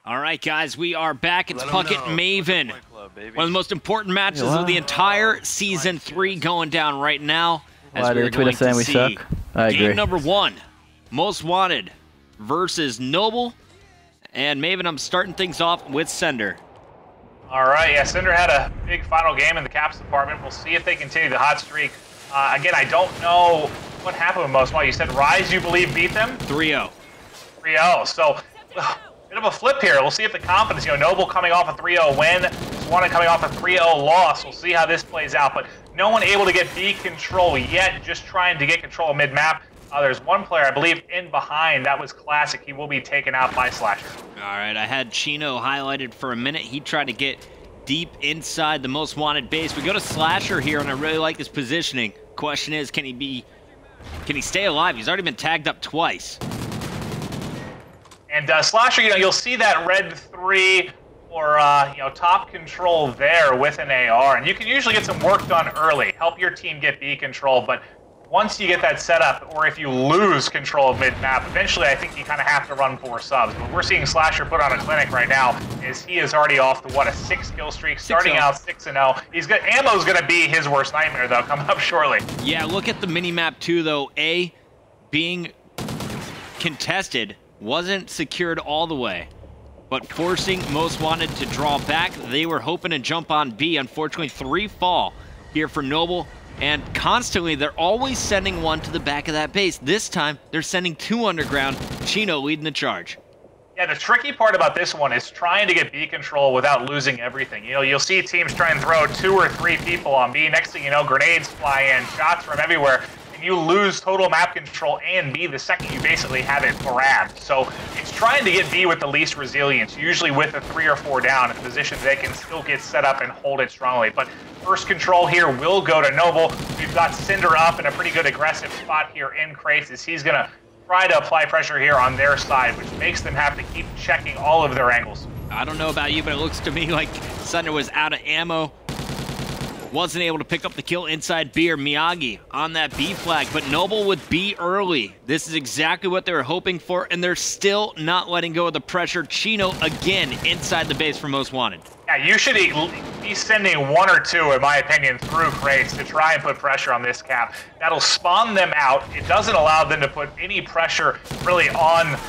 All right, guys, we are back. It's Puckett Maven. One of the most important matches of the entire Season 3 going down right now. As we're going to see suck? I agree. Game number 1, Most Wanted versus Noble. And Maven, I'm starting things off with Sender. All right, yeah, Cinder had a big final game in the Caps department. We'll see if they continue the hot streak. Again, I don't know what happened with Most Wanted. You said Rise, you believe, beat them? 3-0. 3-0, so bit of a flip here. We'll see if the confidence, Noble coming off a 3-0 win, Swanton coming off a 3-0 loss. We'll see how this plays out, but no one able to get B control yet, just trying to get control mid-map. There's one player, I believe, in behind. That was Classic. He will be taken out by Slasher. All right, I had Chino highlighted for a minute. He tried to get deep inside the Most Wanted base. We go to Slasher here, and I really like his positioning. Question is, can he stay alive? He's already been tagged up twice. And Slasher, you'll see that red 3 or top control there with an AR, and you can usually get some work done early, help your team get B control. But once you get that set up, or if you lose control of mid-map, eventually I think you kind of have to run 4 subs. But we're seeing Slasher put on a clinic right now, is he is already off to, what, a 6-kill streak, starting out 6-0. He's got, ammo's going to be his worst nightmare, though, coming up shortly. Yeah, look at the mini-map, too, though. A, being contested, wasn't secured all the way, but forcing Most Wanted to draw back. They were hoping to jump on B. Unfortunately, 3 fall here for Noble. And constantly, they're always sending one to the back of that base. This time, they're sending 2 underground. Chino leading the charge. Yeah, the tricky part about this one is trying to get B control without losing everything. You'll see teams try and throw 2 or 3 people on B. Next thing you know, grenades fly in, shots from everywhere, and you lose total map control and B the second you basically have it grabbed. So it's trying to get B with the least resilience, usually with a 3 or 4 down in positions they can still get set up and hold it strongly. But first control here will go to Noble. We've got Cinder up in a pretty good aggressive spot here in crates as he's going to try to apply pressure here on their side, which makes them have to keep checking all of their angles. I don't know about you, but it looks to me like Cinder was out of ammo. Wasn't able to pick up the kill inside B, or Miyagi on that B flag, but Noble with B early. This is exactly what they were hoping for, and they're still not letting go of the pressure. Chino again inside the base for Most Wanted. Yeah, you should be sending 1 or 2, in my opinion, through crates to try and put pressure on this cap. That'll spawn them out. It doesn't allow them to put any pressure really on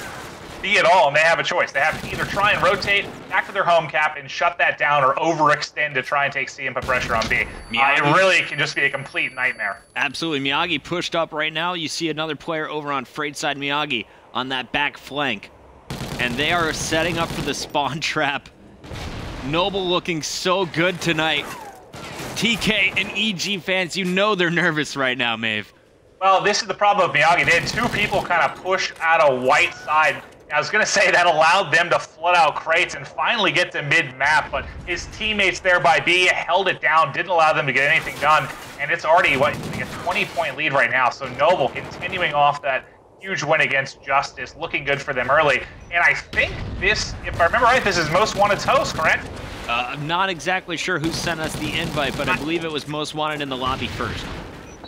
B at all, and they have a choice. They have to either try and rotate back to their home cap and shut that down, or overextend to try and take C and put pressure on B. It really can just be a complete nightmare. Absolutely. Miyagi pushed up right now. You see another player over on freight side, Miyagi, on that back flank. And they are setting up for the spawn trap. Noble looking so good tonight. TK and EG fans, they're nervous right now, Maeve. Well, this is the problem with Miyagi. They had 2 people kind of push out a white side. I was going to say that allowed them to flood out crates and finally get to mid-map, but his teammates there by B held it down, didn't allow them to get anything done, and it's already, a 20-point lead right now. So Noble continuing off that huge win against Justice, looking good for them early. And I think this, if I remember right, this is Most Wanted's host, correct? I'm not exactly sure who sent us the invite, but I believe it was Most Wanted in the lobby first.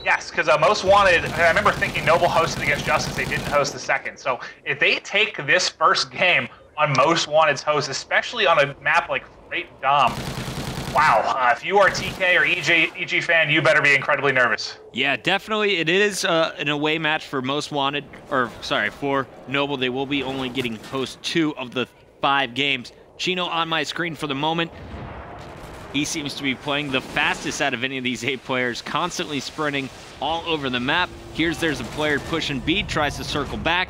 Yes, because Most Wanted, I remember thinking Noble hosted against Justice, they didn't host the second. So if they take this first game on Most Wanted's host, especially on a map like Freight Dom, wow, if you are TK or EG fan, you better be incredibly nervous. Yeah, definitely. It is an away match for Most Wanted, for Noble. They will be only getting host 2 of the 5 games. Chino on my screen for the moment. He seems to be playing the fastest out of any of these 8 players, constantly sprinting all over the map. There's a player pushing B, tries to circle back.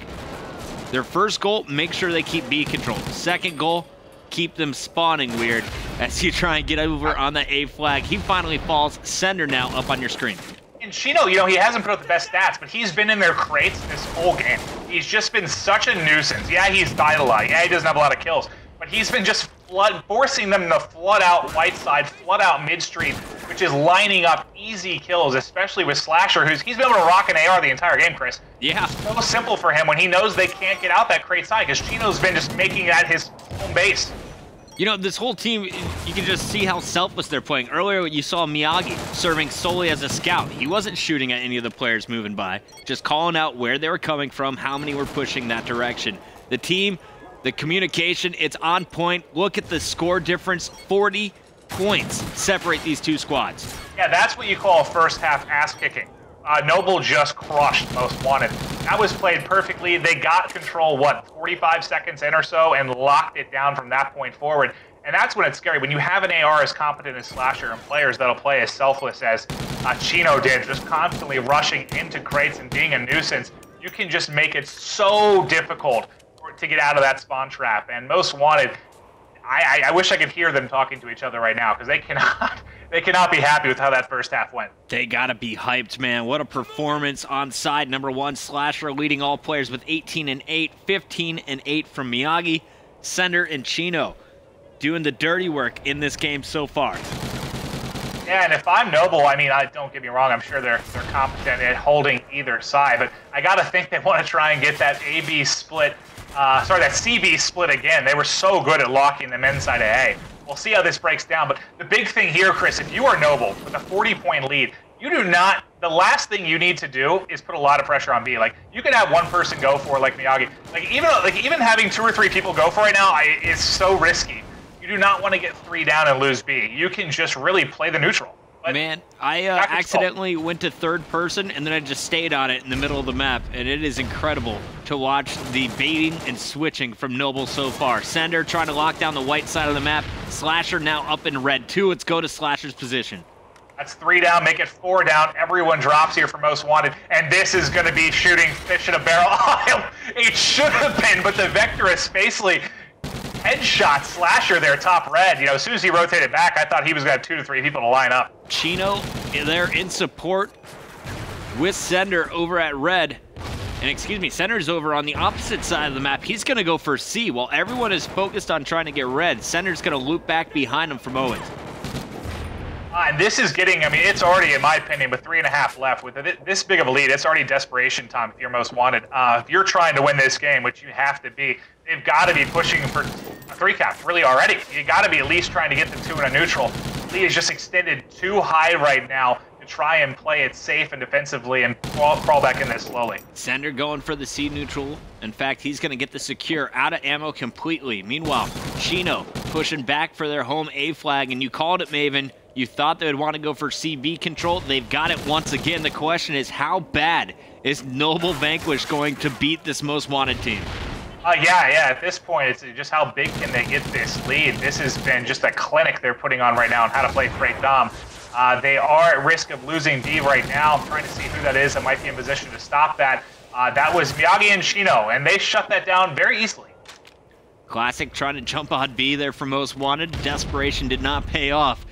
Their first goal, make sure they keep B controlled. Second goal, keep them spawning weird as you try and get over on the A flag. He finally falls. Sender now up on your screen. And Chino, he hasn't put up the best stats, but he's been in their crates this whole game. He's just been such a nuisance. Yeah, he's died a lot. Yeah, he doesn't have a lot of kills. But he's been just forcing them to flood out white side, flood out mid-street, which is lining up easy kills, especially with Slasher, he's been able to rock an AR the entire game, Chris. Yeah. It's so simple for him when he knows they can't get out that crate side, because Chino's been just making that his home base. This whole team, you can just see how selfless they're playing. Earlier, you saw Miyagi serving solely as a scout. He wasn't shooting at any of the players moving by, just calling out where they were coming from, how many were pushing that direction. The team The communication, it's on point. Look at the score difference. 40 points separate these two squads. Yeah, that's what you call a first half ass kicking. Noble just crushed Most Wanted. That was played perfectly. They got control, 45 seconds in or so, and locked it down from that point forward. And that's when it's scary. When you have an AR as competent as Slasher and players that'll play as selfless as Chino did, just constantly rushing into crates and being a nuisance, you can just make it so difficult to get out of that spawn trap. And Most Wanted, I wish I could hear them talking to each other right now, because they cannot be happy with how that first half went. They gotta be hyped, man. What a performance on side number one. Slasher leading all players with 18-8, 15-8 from Miyagi, Sender, and Chino doing the dirty work in this game so far. Yeah, and if I'm Noble, I mean, don't get me wrong, I'm sure they're competent at holding either side, but I gotta think they want to try and get that AB split, that CB split again. They were so good at locking them inside of A. We'll see how this breaks down, but the big thing here, Chris, if you are Noble with a 40-point lead, you do not, the last thing you need to do is put a lot of pressure on B. Like, you can have one person go for it, like Miyagi. Even having 2 or 3 people go for it now is so risky. You do not want to get 3 down and lose B. You can just really play the neutral. But man, I accidentally went to third person, and then I just stayed on it in the middle of the map, and it is incredible to watch the baiting and switching from Noble so far. Sender trying to lock down the white side of the map. Slasher now up in red 2. Let's go to Slasher's position. That's 3 down, make it 4 down. Everyone drops here for Most Wanted, and this is going to be shooting fish in a barrel. It should have been, but the Vector is spacely headshot Slasher there, top red. You know, as soon as he rotated back, I thought he was going to have 2 to 3 people to line up. Chino there in support with Sender over at red. And excuse me, Sender's over on the opposite side of the map. He's going to go for C. While everyone is focused on trying to get red, Sender's going to loop back behind him from Owens. And this is getting, I mean, it's already, in my opinion, with 3.5 left, with this big of a lead, it's already desperation time if you're Most Wanted. If you're trying to win this game, which you have to be, they've got to be pushing for a 3-cap, really, already. You got to be at least trying to get the 2 in a neutral. Lead is just extended too high right now to try and play it safe and defensively and crawl back in there slowly. Sender going for the C neutral. In fact, he's going to get the secure out of ammo completely. Meanwhile, Chino pushing back for their home A flag, and you called it, Maven. You thought they would want to go for CB control. They've got it once again. The question is, how bad is Noble Vanquish going to beat this Most Wanted team? Yeah, at this point, it's just how big can they get this lead. This has been just a clinic they're putting on right now on how to play Freight Dom. They are at risk of losing D right now. I'm trying to see who that is that might be in position to stop that. That was Miyagi and Chino, and they shut that down very easily. Classic trying to jump on B there for Most Wanted. Desperation did not pay off.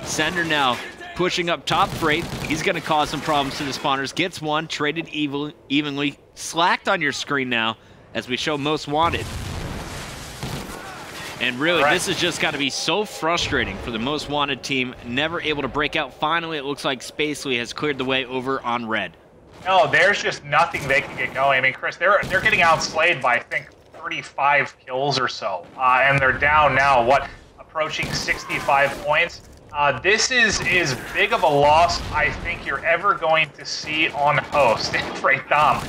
Sender now pushing up top Freight. He's going to cause some problems to the spawners. Gets one, traded evenly. Slacked on your screen now as we show Most Wanted. And really, this has just got to be so frustrating for the Most Wanted team. Never able to break out. Finally, it looks like Spacely has cleared the way over on red. No, there's just nothing they can get going. I mean, Chris, they're getting outslayed by, I think, 35 kills or so. And they're down now, approaching 65 points. This is as big of a loss I think you're ever going to see on host in Freight Dom.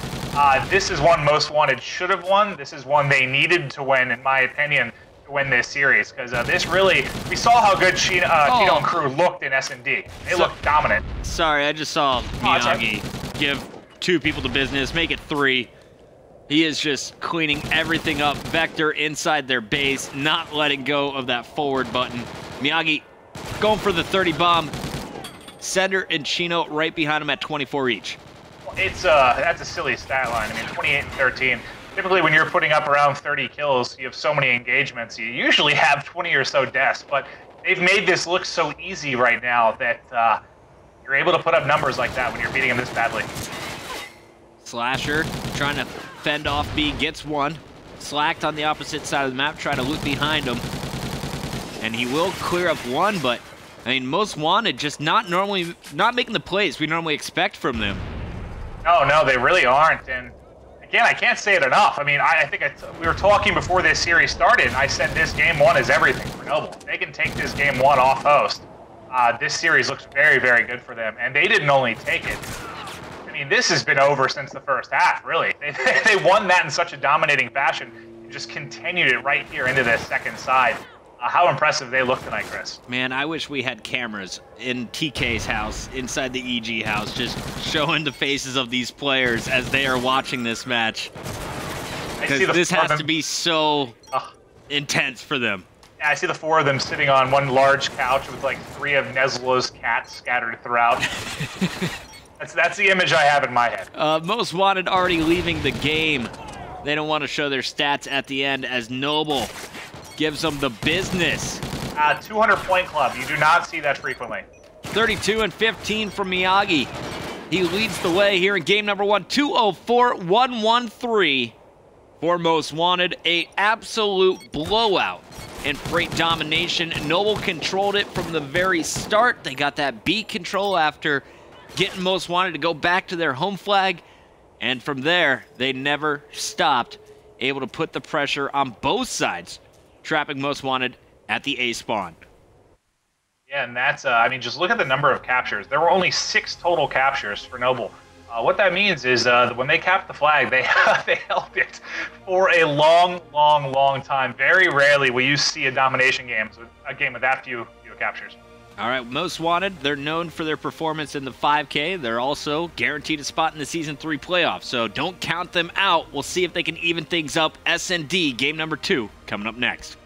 This is one Most Wanted should have won. This is one they needed to win, in my opinion, to win this series. Because this really, we saw how good Chino and crew looked in S&D. They looked dominant. Sorry, I just saw Miyagi give 2 people the business, make it 3. He is just cleaning everything up. Vector inside their base, not letting go of that forward button. Miyagi going for the 30 bomb. Sender and Chino right behind him at 24 each. That's a silly stat line. I mean, 28 and 13. Typically, when you're putting up around 30 kills, you have so many engagements. You usually have 20 or so deaths, but they've made this look so easy right now that you're able to put up numbers like that when you're beating them this badly. Slasher trying to fend off B, gets one. Slacked on the opposite side of the map, trying to loop behind him. And he will clear up one, but I mean, Most Wanted just not making the plays we normally expect from them. No, they really aren't. And again, I can't say it enough. I mean, I think we were talking before this series started, and I said this game 1 is everything for Noble. If they can take this game 1 off host, this series looks very, very good for them. And they didn't only take it. I mean, this has been over since the first half, really. They won that in such a dominating fashion. and just continued it right here into the second side. How impressive they look tonight, Chris. Man, I wish we had cameras in TK's house, inside the EG house, just showing the faces of these players as they are watching this match. Because this has to be so intense for them. Yeah, I see the four of them sitting on one large couch with like 3 of Nezlo's cats scattered throughout. That's the image I have in my head. Most Wanted already leaving the game. They don't want to show their stats at the end as Noble gives them the business. 200-point club. You do not see that frequently. 32 and 15 from Miyagi. He leads the way here in game number 1. 204-113 for Most Wanted. A absolute blowout and freight domination. Noble controlled it from the very start. They got that B control after getting Most Wanted to go back to their home flag. And from there, they never stopped, able to put the pressure on both sides, trapping Most Wanted at the A spawn. Yeah, and that's, I mean, just look at the number of captures. There were only 6 total captures for Noble. What that means is when they capped the flag, they held it for a long, long, long time. Very rarely will you see a domination game with that few captures. All right, Most Wanted, they're known for their performance in the 5K. They're also guaranteed a spot in the Season 3 playoffs, so don't count them out. We'll see if they can even things up. S&D, game number 2, coming up next.